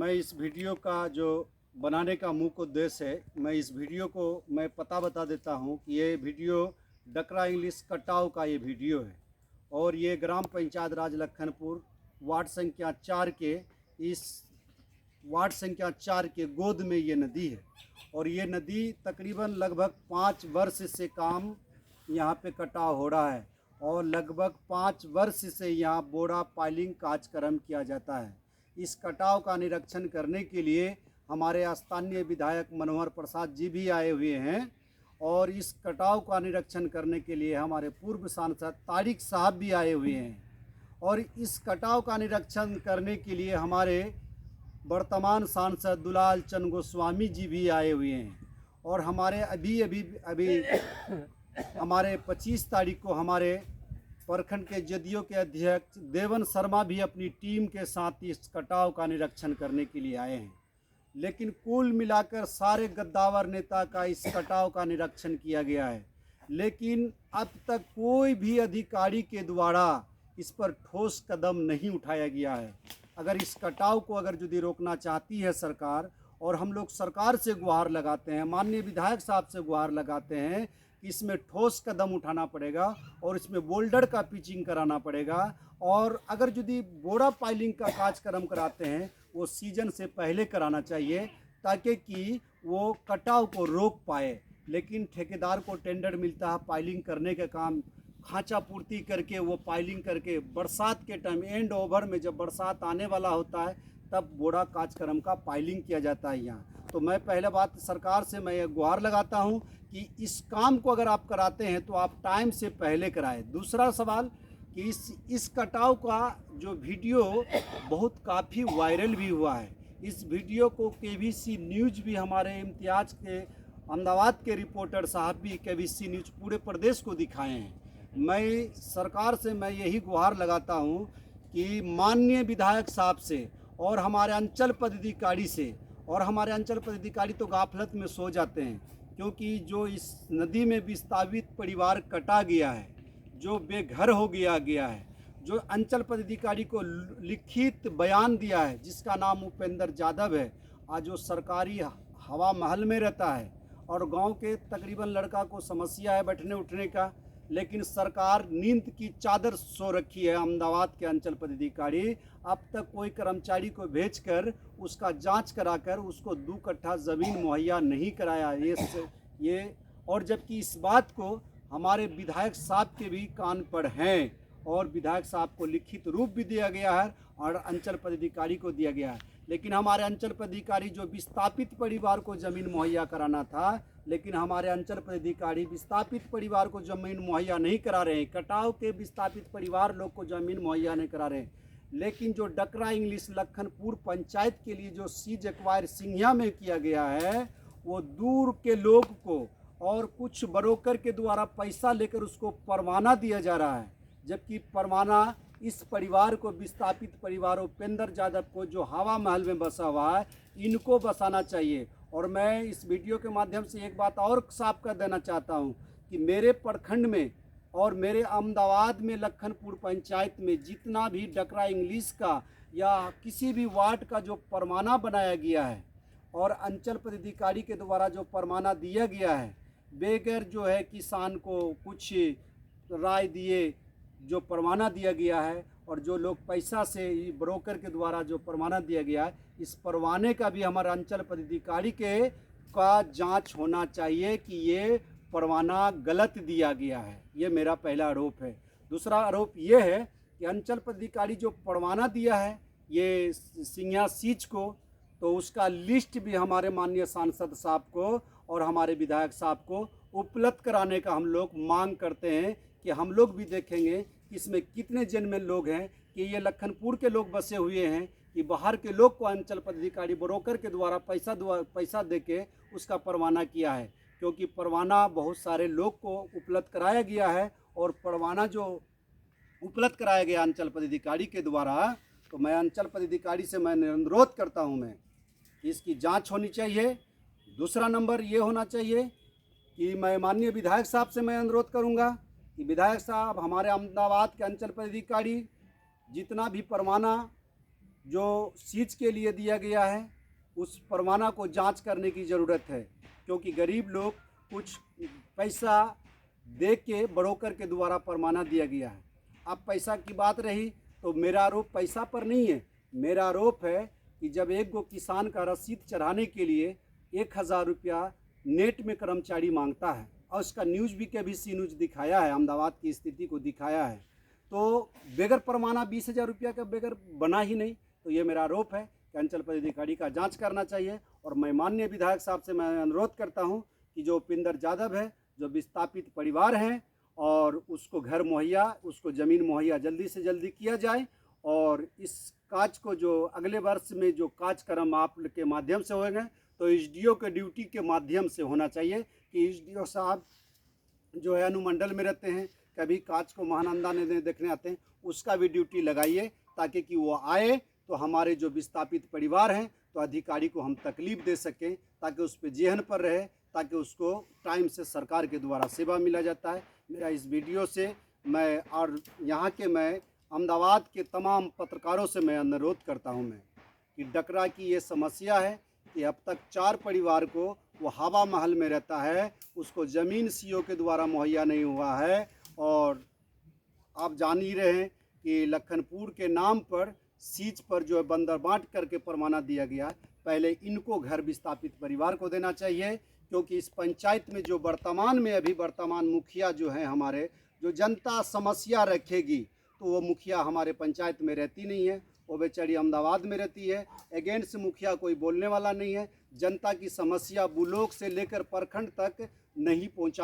मैं इस वीडियो का जो बनाने का मुख्य उद्देश्य है, मैं इस वीडियो को मैं पता बता देता हूं कि ये वीडियो डकरा इंग्लिश कटाव का ये वीडियो है और ये ग्राम पंचायत राज लखनपुर वार्ड संख्या 4 के इस वार्ड संख्या 4 के गोद में ये नदी है और ये नदी तकरीबन लगभग 5 वर्ष से काम यहाँ पे कटाव हो रहा है और लगभग 5 वर्ष से यहाँ बोरा पाइलिंग कार्यक्रम किया जाता है। इस कटाव का निरीक्षण करने के लिए हमारे स्थानीय विधायक मनोहर प्रसाद जी भी आए हुए हैं और इस कटाव का निरीक्षण करने के लिए हमारे पूर्व सांसद तारिक साहब भी आए हुए हैं और इस कटाव का निरीक्षण करने के लिए हमारे वर्तमान सांसद दुलाल चंद गोस्वामी जी भी आए हुए हैं और हमारे अभी हमारे 25 तारीख को हमारे प्रखंड के जदयू के अध्यक्ष देवन शर्मा भी अपनी टीम के साथ इस कटाव का निरीक्षण करने के लिए आए हैं। लेकिन कुल मिलाकर सारे गद्दावर नेता का इस कटाव का निरीक्षण किया गया है, लेकिन अब तक कोई भी अधिकारी के द्वारा इस पर ठोस कदम नहीं उठाया गया है। अगर इस कटाव को यदि रोकना चाहती है सरकार, और हम लोग सरकार से गुहार लगाते हैं, माननीय विधायक साहब से गुहार लगाते हैं कि इसमें ठोस कदम उठाना पड़ेगा और इसमें बोल्डर का पिचिंग कराना पड़ेगा और अगर यदि बोरा पाइलिंग का कार्यक्रम कराते हैं वो सीजन से पहले कराना चाहिए ताकि कि वो कटाव को रोक पाए। लेकिन ठेकेदार को टेंडर मिलता है पाइलिंग करने का काम, खांचा पूर्ति करके वो पाइलिंग करके बरसात के टाइम एंड ओवर में जब बरसात आने वाला होता है तब बोरा कार्यक्रम का पाइलिंग किया जाता है यहाँ। तो मैं पहले बात सरकार से मैं ये गुहार लगाता हूँ कि इस काम को अगर आप कराते हैं तो आप टाइम से पहले कराएं। दूसरा सवाल कि इस कटाव का जो वीडियो बहुत काफ़ी वायरल भी हुआ है। इस वीडियो को केबीसी न्यूज़ भी हमारे इम्तियाज़ के अहमदाबाद के रिपोर्टर साहब भी केबीसी न्यूज़ पूरे प्रदेश को दिखाए हैं। मैं सरकार से मैं यही गुहार लगाता हूँ कि माननीय विधायक साहब से और हमारे अंचल पदाधिकारी से, और हमारे अंचल पदाधिकारी तो गाफलत में सो जाते हैं क्योंकि जो इस नदी में विस्थापित परिवार कटा गया है, जो बेघर हो गया है, जो अंचल पदाधिकारी को लिखित बयान दिया है जिसका नाम उपेंद्र यादव है, आज जो सरकारी हवा महल में रहता है और गांव के तकरीबन लड़का को समस्या है बैठने उठने का, लेकिन सरकार नींद की चादर सो रखी है। अहमदाबाद के अंचल पदाधिकारी अब तक कोई कर्मचारी को भेजकर उसका जांच कराकर उसको 2 कट्ठा ज़मीन मुहैया नहीं कराया ये और जबकि इस बात को हमारे विधायक साहब के भी कान पर हैं और विधायक साहब को लिखित रूप भी दिया गया है और अंचल पदाधिकारी को दिया गया है। लेकिन हमारे अंचल पदाधिकारी जो विस्थापित परिवार को ज़मीन मुहैया कराना था, लेकिन हमारे अंचल पदाधिकारी विस्थापित परिवार को ज़मीन मुहैया नहीं करा रहे हैं। कटाव के विस्थापित परिवार लोग को ज़मीन मुहैया नहीं करा रहे हैं। लेकिन जो डकरा इंग्लिश लखनपुर पंचायत के लिए जो सीज एक्वायर सिंघिया में किया गया है वो दूर के लोग को और कुछ ब्रोकर के द्वारा पैसा लेकर उसको परवाना दिया जा रहा है, जबकि परवाना इस परिवार को विस्थापित परिवार उपेंद्र यादव को जो हवा महल में बसा हुआ है इनको बसाना चाहिए। और मैं इस वीडियो के माध्यम से एक बात और साफ कर देना चाहता हूं कि मेरे प्रखंड में और मेरे अहमदाबाद में लखनपुर पंचायत में जितना भी डकरा इंग्लिश का या किसी भी वार्ड का जो परवाना बनाया गया है और अंचल पदाधिकारी के द्वारा जो परवाना दिया गया है, बेगर जो है किसान को कुछ राय दिए जो परवाना दिया गया है और जो लोग पैसा से ब्रोकर के द्वारा जो परवाना दिया गया है, इस परवाने का भी हमारे अंचल पदाधिकारी का जांच होना चाहिए कि ये परवाना गलत दिया गया है। ये मेरा पहला आरोप है। दूसरा आरोप ये है कि अंचल पदाधिकारी जो परवाना दिया है ये सिंघिया सीज को, तो उसका लिस्ट भी हमारे माननीय सांसद साहब को और हमारे विधायक साहब को उपलब्ध कराने का हम लोग मांग करते हैं कि हम लोग भी देखेंगे कि इसमें कितने जेन्युइन लोग हैं, कि ये लखनपुर के लोग बसे हुए हैं कि बाहर के लोग को अंचल पदाधिकारी ब्रोकर के द्वारा पैसा दे के उसका परवाना किया है। क्योंकि परवाना बहुत सारे लोग को उपलब्ध कराया गया है और परवाना जो उपलब्ध कराया गया अंचल पदाधिकारी के द्वारा, तो मैं अंचल पदाधिकारी से मैं अनुरोध करता हूं मैं कि इसकी जांच होनी चाहिए। दूसरा नंबर ये होना चाहिए कि मैं माननीय विधायक साहब से मैं अनुरोध करूंगा कि विधायक साहब हमारे अहमदाबाद के अंचल पदाधिकारी जितना भी परवाना जो सीज के लिए दिया गया है उस परवाना को जांच करने की ज़रूरत है, क्योंकि गरीब लोग कुछ पैसा दे के ब्रोकर के द्वारा परवाना दिया गया है। अब पैसा की बात रही तो मेरा आरोप पैसा पर नहीं है। मेरा आरोप है कि जब एक गो किसान का रसीद चढ़ाने के लिए 1000 रुपया नेट में कर्मचारी मांगता है, और उसका न्यूज़ भी के BBC न्यूज़ दिखाया है, अहमदाबाद की स्थिति को दिखाया है, तो बेगर परवाना 20,000 रुपया का बेगर बना ही नहीं। तो ये मेरा आरोप है कि अंचल पदाधिकारी का जांच करना चाहिए। और मैं माननीय विधायक साहब से मैं अनुरोध करता हूं कि जो उपिंदर यादव है, जो विस्थापित परिवार हैं, और उसको घर मुहैया, उसको ज़मीन मुहैया जल्दी से जल्दी किया जाए। और इस काज को जो अगले वर्ष में जो कार्यक्रम आप के माध्यम से होंगे, तो SDO के ड्यूटी के माध्यम से होना चाहिए कि SDO साहब जो है अनुमंडल में रहते हैं, कभी काज को महानंदा ने देखने आते हैं, उसका भी ड्यूटी लगाइए, ताकि कि वो आए तो हमारे जो विस्थापित परिवार हैं तो अधिकारी को हम तकलीफ़ दे सकें, ताकि उस पर जेहन पर रहे, ताकि उसको टाइम से सरकार के द्वारा सेवा मिला जाता है। मेरा इस वीडियो से मैं और यहाँ के मैं अहमदाबाद के तमाम पत्रकारों से मैं अनुरोध करता हूँ मैं कि डकरा की ये समस्या है कि अब तक 4 परिवार को वो हवा महल में रहता है, उसको ज़मीन CO के द्वारा मुहैया नहीं हुआ है। और आप जान ही रहे हैं कि लखनपुर के नाम पर सीज पर जो है बंदर बांट करके परवाना दिया गया है। पहले इनको घर विस्थापित परिवार को देना चाहिए, क्योंकि इस पंचायत में जो वर्तमान में अभी वर्तमान मुखिया जो है हमारे, जो जनता समस्या रखेगी, तो वो मुखिया हमारे पंचायत में रहती नहीं है, वो बेचारी अहमदाबाद में रहती है। अगेंस्ट मुखिया कोई बोलने वाला नहीं है। जनता की समस्या ब्लॉक से लेकर प्रखंड तक नहीं पहुँचा